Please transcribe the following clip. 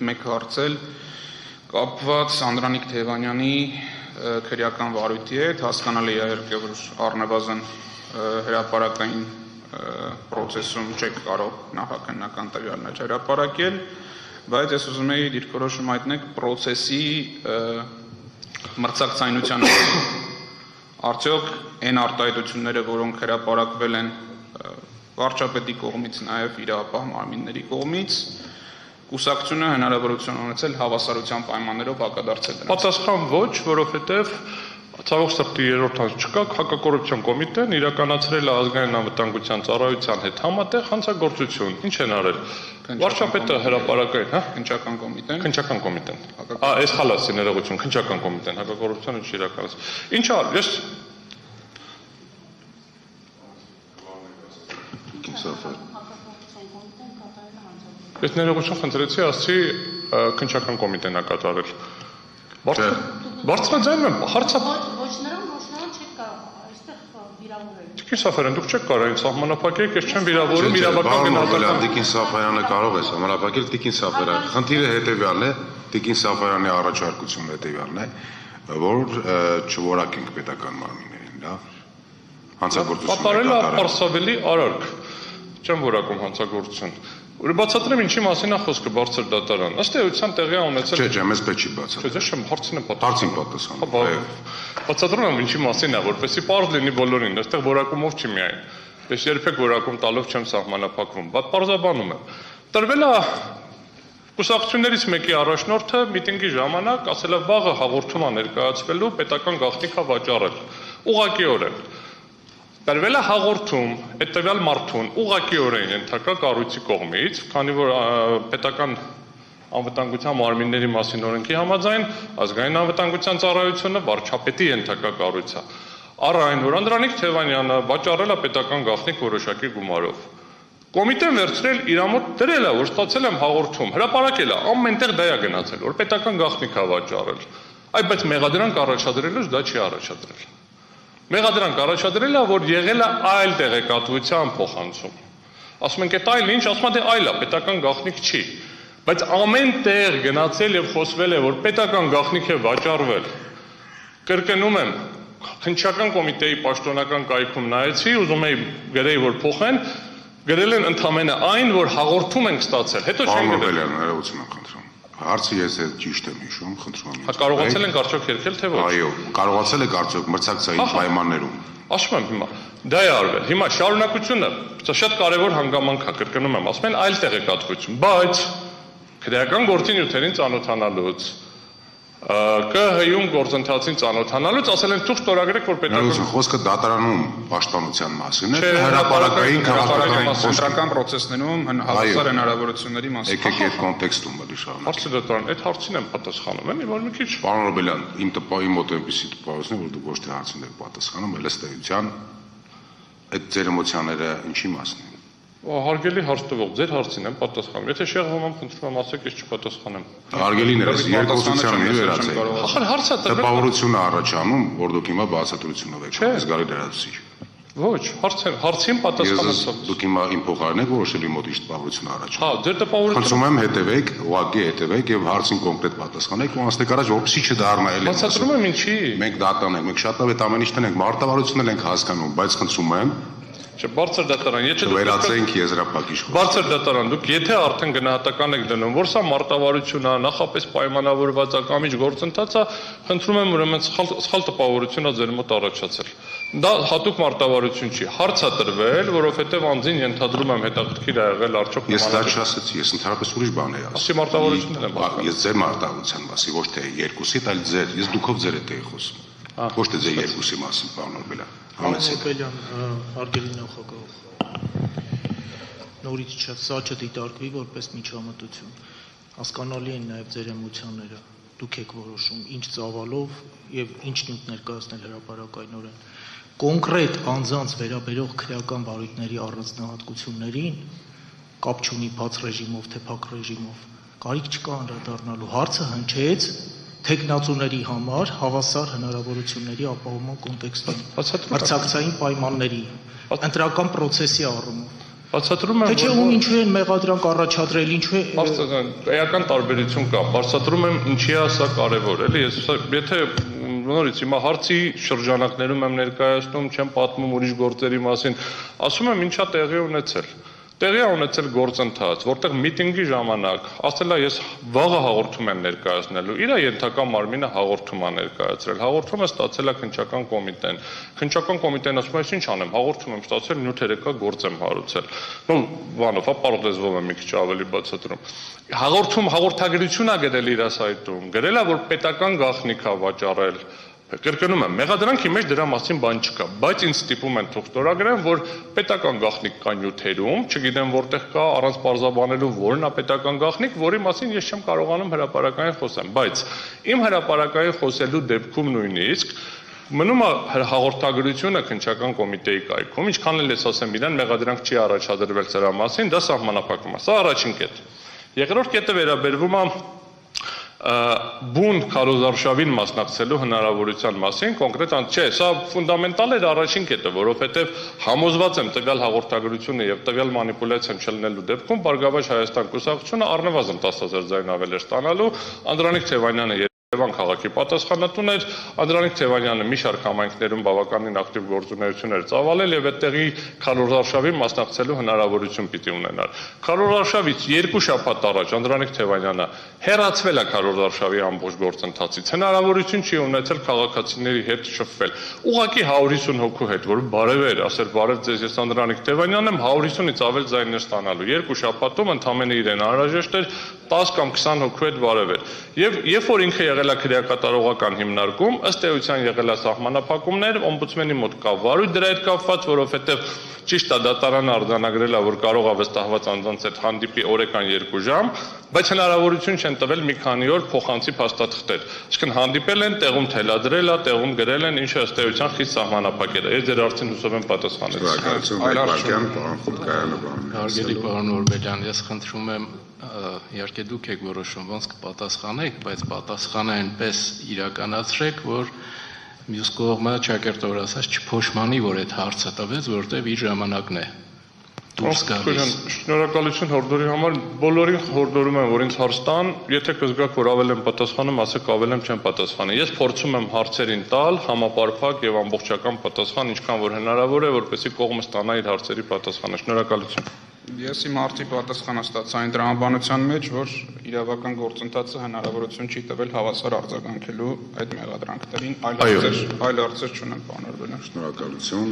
մեկ հարցել կապված Անդրանիկ Թևանյանի քրեական վարույթի հետ, հասկանալի է իհարկե, որ առնվազն հրապարակային պրոցեսում չեք կարող նախաքննական տվյալներ հրապարակել, բայց ես ուզում եի դիրքորոշում հայտնեք պրոցեսի մրցակցայնության արդյոք այն արտահայտությունները, որոնք հրապարակվել են վարչապետի կողմից, նաև իրավապահ մարմինների կողմից, կուսակցությունը հնարավորություն ունեցել հավասարության պայմաններով հակադարձել դրանց։ Պատասխան ոչ, որովհետև ցավոք սրտի երրորդ հանց չկա, հակակոռուպցիոն կոմիտեն իրականացրել է ազգային անվտանգության ծառայության հետ համատեղ հանցագործություն։ Ինչ են արել։ Վարչապետը հրապարակային, հա, քննչական կոմիտեն։ Քննչական կոմիտեն։ Այս խալասի ներողություն, քննչական կոմիտեն, հակակոռուպցիոն չի իրականացել։ Ինչ արել, ես Ես ներողություն խնդրեցի, ասացի քննչական կոմիտեն է կատարել։ Բարձրաձայնում եմ, հարցը ոչ նրան չեք կարող այստեղ վիրավորել։ Տիկին Սաֆարյան, դուք չեք կարող այն սահմանափակել, ես չեմ վիրավորում իրավական գնահատական։ Տիկին Սաֆարյանը կարող է սահմանափակել, Տիկին Սաֆարյան։ Խնդիրը հետևյալն է, Տիկին Սաֆարյանի առաջարկությունը հետևյալն է, որ չորակենք պետական մարմիններին, լավ։ Հանցագործություն կատարել է պարսավելի արարք։ Չեմ որակում հանցագործություն։ Որ բացատրեմ ինչի մասին է խոսքը բարձր դատարան։ Ըստ էության տեղի ունեցել։ Չէ, մեզ պետք չի բացատրել։ Չէ, չեմ հարցին եմ Հարցին պատասխանում։ Բացատրում եմ ինչի մասին է, որպեսզի պարզ լինի բոլորին, այստեղ որակումով չի միայն։ Ես երբեք որակում տալով չեմ սահմանափակվում, բայց պարզաբանում եմ։ Տրվել է կուսակցություններից մեկի առաջնորդը միտինգի ժամանակ ասել է վաղը հաղորդում է ներկայացվելու պետական գաղտնիքա վաճառել։ Ուղղակիորեն Տրվել է հաղորդում այդ տվյալ մարդուն ուղղակիորեն ենթակա կառույցի կողմից, քանի որ պետական անվտանգության մարմինների մասին օրենքի համաձայն ազգային անվտանգության ծառայությունը վարչապետի ենթակա կառույց է։ Առ այն, որ Անդրանիկ Թևանյանը վաճառել է պետական գաղտնիք որոշակի գումարով։ Կոմիտեն վերցրել իր մոտ դրել է, որ ստացել եմ հաղորդում, հրապարակել է, ամենտեղ դա է գնացել, որ պետական գաղտնիք է վաճառել։ Այ բայց մեղադրանք առաջադրելուց դա չի առաջադրել։ Մեղադրանք առաջադրել է, որ եղել է այլ տեղեկատվության փոխանցում։ Ասում ենք, այդ այլ ինչ, ասում են, դե այլ է, պետական գաղտնիք չի։ Բայց ամեն տեղ գնացել եւ խոսվել է, որ պետական գաղտնիք է վաճառվել։ Կրկնում եմ, քննչական կոմիտեի պաշտոնական կայքում նայեցի, ուզում էի գրեի, որ փոխեն, գրել են ընդամենը այն, որ հաղորդում ենք ստացել։ Հետո չեն գրել։ Հարցը ես ճիշտ եմ հիշում, խնդրում եմ։ Կարողացել ենք արդյոք երկել թե ոչ։ Այո, կարողացել եք արդյոք մրցակցային պայմաններում։ Ասում եմ հիմա, դա է արվել։ Հիմա շարունակությունը շատ կարևոր հանգամանք է, կրկնում եմ, ասում են այլ տեղեկատվություն, բայց քրեական գործի նյութերին ծանոթանալուց, ԿՀ-ում գործընթացին ծանոթանալուց ասել են թող ստորագրեք, որ պետական խոսքը դատարանում պաշտպանության մասին է, հրապարակային քաղաքական կենտրոնական պրոցեսներում հավասար հնարավորությունների մասին։ Եկեք այդ կոնտեքստում մտի շարունակ։ Բարձր դատարան, այդ հարցին եմ պատասխանում, էլի որ մի քիչ։ Պարոն Օրբելյան, իմ տպայի մոտ այնպեսի տպավորություն է, որ դուք ոչ թե հարցին եք պատասխանում, այլ ըստ էության այդ ձեր էմոցիաները ինչի մասին են։ Հարգելի հարց տվող, ձեր հարցին եմ պատասխանում։ Եթե շեղվում եմ, խնդրում եմ ասեք, ես չպատասխանեմ։ Հարգելիներս, երկուսության վերացեք։ Ախր հարցը տրվել։ Տպավորություն է առաջանում, որ դուք հիմա բացատրությունով եք զգալի դրացուցիչ։ Ոչ, հարցին պատասխանեցով։ Դուք հիմա իմ փոխարեն եք որոշել իմ մոտ ինչ տպավորություն առաջանում։ Հա, ձեր տպավորությունը։ Խնդրում եմ հետևեք, ուղղակի հետևեք եւ հարցին կոնկրետ պատասխանեք ու անցնեք առաջ, որպեսզի չդառնա էլի։ Բացատրում եմ ինչի։ Մենք դատան ենք, մենք շատ այդ ամեն ինչն ենք, մարտավարությունն ենք հասկանում, բայց խնդրում եմ Չէ, բարձր դատարան, եթե դուք վերացենք եզրափակիչ խոսքը։ Բարձր դատարան, դուք եթե արդեն գնահատական եք դնում, որ սա մարտավարություն է, նախապես պայմանավորված է կամ ինչ գործընթաց է, խնդրում եմ ուրեմն սխալ տպավորություն է ձեր մոտ առաջացել։ Դա հատուկ մարտավարություն չի, հարց է տրվել, որովհետև անձին ենթադրում եմ հետաքրքիր է եղել արդյոք Ես դա չասեցի, ես ընդհանրապես ուրիշ բան էի ասում։ Ասի մարտավարությունն եմ ասում։ Ես ձեր մարտավարության մասին, ոչ թե երկուսիդ, այլ ձեր, ես դուքով ձեր հետ էի խոսում։ Ոչ թե ձեր երկուսի մասին, պարոն Օրբելյան։ Օրբելյան, հարգելի նախագահ, նորից սա չդիտարկվի որպես միջամտություն։ Հասկանալի են նաև ձեր էմոցիաները, դուք եք որոշում ինչ ծավալով եւ ինչ նյութ ներկայացնել հրապարակայնորեն։ Կոնկրետ անձանց վերաբերող քրեական վարույթների առանձնահատկություններին կապ չունի բաց ռեժիմով թե փակ ռեժիմով, կարիք չկա անդրադառնալու։ Հարցը հնչեց թեկնածուների համար հավասար հնարավորությունների ապահովման կոնտեքստում, մրցակցային պայմանների, ընտրական պրոցեսի առումով։ Բացատրում եմ, Թե չէ ում ինչու են մեղադրանք առաջադրել, ինչու է Պարզական էական տարբերություն կա։ Բացատրում եմ ինչի է սա կարևոր, էլի, ես եթե նորից հիմա հարցի շրջանակներում եմ ներկայացնում, չեմ պատմում ուրիշ գործերի մասին, ասում եմ ինչա տեղի ունեցել։ Տեղի է ունեցել գործընթաց, որտեղ միտինգի ժամանակ ասելա ես վաղը հաղորդում եմ ներկայացնելու, իր ենթակա մարմինը հաղորդում է ներկայացրել։ Հաղորդումը ստացել է քննչական կոմիտեն։ Քննչական կոմիտեն ասում է, ինչ անեմ, հաղորդում եմ ստացել, նյութերեկա գործ եմ հարուցել։ Ну, բանով, պարոն լեզվով եմ մի քիչ ավելի բացատրում։ Հաղորդագրություն է գրել իր սայթում, գրել է, որ պետական գաղտնիք է վաճառել։ Կրկնում եմ, մեղադրանքի մեջ դրա մասին բան չկա, բայց ինձ ստիպում են թող ստորագրեմ, որ պետական գաղտնիք կա նյութերում, չգիտեմ որտեղ կա, առանց պարզաբանելու որն է պետական գաղտնիք, որի մասին ես չեմ կարողանում հրապարակային խոսեմ, բայց իմ հրապարակային խոսելու դեպքում նույնիսկ մնում է հաղորդագրությունը քննչական կոմիտեի կայքում, ինչքան էլ ես ասեմ իրան մեղադրանք չի առաջադրվել սրա մասին, դա սահմանափակում է, սա առաջին կետ։ Երկրորդ կետը վերաբերվում է բուն քարոզարշավին մասնակցելու հնարավորության մասին, կոնկրետ չէ, սա ֆունդամենտալ էր առաջին կետը, որովհետև համոզված եմ տվյալ հաղորդագրությունը եւ տվյալ մանիպուլյացիան չլինելու դեպքում Բարգավաճ Հայաստան կուսակցությունը առնվազն 10,000 ձայն ավել էր ստանալու, Անդրանիկ Թևանյանը Երևան քաղաքի պատասխանատուն էր, Անդրանիկ Թևանյանը մի շարք համայնքներում բավականին ակտիվ գործունեություն էր ծավալել եւ այդտեղի քարոզարշավին մասնակցելու հնարավորություն պիտի ունենար։ Քարոզարշավից 2 շաբաթ առաջ Անդրանիկ Թևանյանը հեռացվել է քարոզարշավի ամբողջ գործընթացից, հնարավորություն չի ունեցել քաղաքացիների հետ շփվել։ Ուղղակի 150 հոգու հետ, որ բարև էր, ասել բարև ձեզ, ես Անդրանիկ Թևանյանն եմ, 150-ից ավել ձայներ ստանալու։ 2 շաբաթում ընդամենը իրեն անհրաժեշտ էր 10 կամ 20 հոգու հետ բարև էր։ Եւ երբ որ ինքը եղել է քրեակատարողական հիմնարկում, ըստ էության եղել է սահմանափակումներ, օմբուդսմենի մոտ կա վարույթ դրա հետ կապված, որովհետեւ ճիշտ է դատարանը արձանագրել է, որ կարող է վստահված անձանց հետ հանդիպի օրական 2 ժամ, բայց հնարավորություն չեն տվել մի քանի օր փոխանցի փաստաթղթեր։ Այսինքն հանդիպել են, տեղում թելադրել է, տեղում գրել են, ինչը ըստ էության խիստ սահմանափակել է։ Ես ձեր հարցին հուսով եմ պատասխանել։ Հարգելի պարոն Օրբելյան, ես խնդրում եմ իհարկե դուք եք որոշում ոնց կպատասխանեք, բայց պատասխանը այնպես իրականացրեք, որ մյուս կողմը ճակերտավոր ասած չփոշմանի, որ այդ հարցը տվեց, որտեղ իր ժամանակն է դուրս գալիս։ Շնորհակալություն հորդորի համար, բոլորին հորդորում եմ, որ ինձ հարց տան, եթե կզգաք, որ ավել եմ պատասխանում, ասեք ավել եմ չեմ պատասխանի։ Ես փորձում եմ հարցերին տալ համապարփակ եւ ամբողջական պատասխան, ինչքան որ հնարավոր է, որպեսզի կողմը ստանա իր հարցերի պատասխանը։ Շնորհակալություն։ Ես իմ արդի պատասխանը ստացա այն տրամաբանության մեջ, որ իրավական գործընթացը հնարավորություն չի տվել հավասար արձագանքելու այդ մեղադրանքներին, այլ հարցեր չունեմ, պարոն Օրբելյան։ Շնորհակալություն։